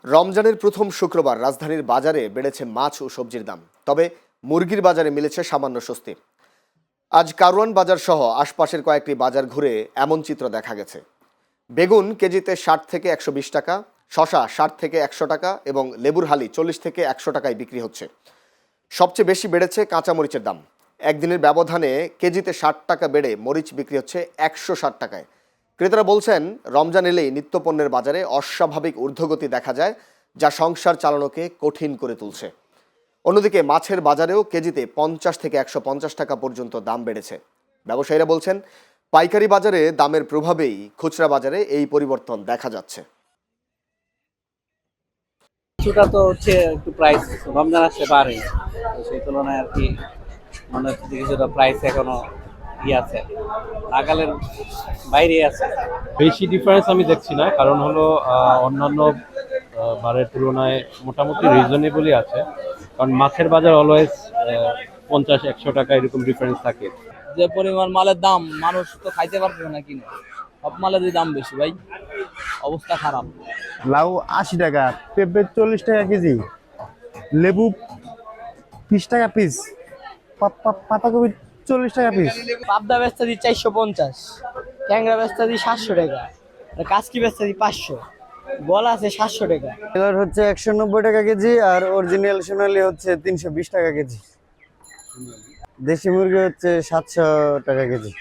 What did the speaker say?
রমজানের প্রথম শুক্রবার রাজধানীর বাজারে বেড়েছে মাছ ও সবজির দাম। তবে মুরগির বাজারে মিলেছে সামান্য স্বস্তি। আজ কারওয়ান বাজার সহ আশপাশের কয়েকটি বাজার ঘুরে এমন চিত্র দেখা গেছে। বেগুন কেজিতে 60 থেকে 120 টাকা, শসা 60 থেকে 100 টাকা এবং লেবুর হালি 40 থেকে 100 টাকায় বিক্রি হচ্ছে। সবচেয়ে বেশি বেড়েছে কাঁচামরিচের দাম। একদিনের ব্যবধানে কেজিতে 60 টাকা বেড়ে মরিচ বিক্রি হচ্ছে 160 টাকায়। ক্রেতারা বলছেন, রমজান এলেই নিত্যপণ্যের বাজারে অস্বাভাবিক ঊর্ধ্বগতি দেখা যায়, যা সংসার চালানোকে কঠিন করে তুলছে। অন্যদিকে মাছের বাজারেও কেজিতে 50 থেকে 150 টাকা পর্যন্ত দাম বেড়েছে। ব্যবসায়ীরা বলছেন, পাইকারি বাজারে দামের প্রভাবেই খুচরা বাজারে এই পরিবর্তন দেখা যাচ্ছে। কিছুটা তো হচ্ছে একটু প্রাইস রমজান আসছে বাড়ে, তো সেই তুলনায় আর কি মনে হচ্ছে যে কিছুটা প্রাইস এখনো আছে, নাগালের বাইরে আছে। বেশি ডিফারেন্স আমি দেখছি না, কারণ হলো অন্যান্য বারের তুলনায় মোটামুটি রিজনেবলই আছে। কারণ মাছের বাজার অলওয়েজ 50-100 টাকা এরকম ডিফারেন্স থাকে। যে পরিমাণ মালের দাম, মানুষ তো খাইতে পারবে না কিনে, সব মালেরই দাম বেশি ভাই, অবস্থা খারাপ। লাউ 80 টাকা, পেঁপে 40 টাকা কেজি, লেবু 20 টাকা পিস, পাতাকপি 40 টাকা পিস। পাবদা বেচতে দিই 450, ট্যাংরা বেচতে দিই 700 টাকা, আর কাচকি বেচতে দিই 500, গলা আছে 700 টাকা। এবার হচ্ছে 190 টাকা কেজি, আর অরিজিনাল সোনালি হচ্ছে 320 টাকা কেজি। দেশি মুরগি হচ্ছে 700 টাকা কেজি।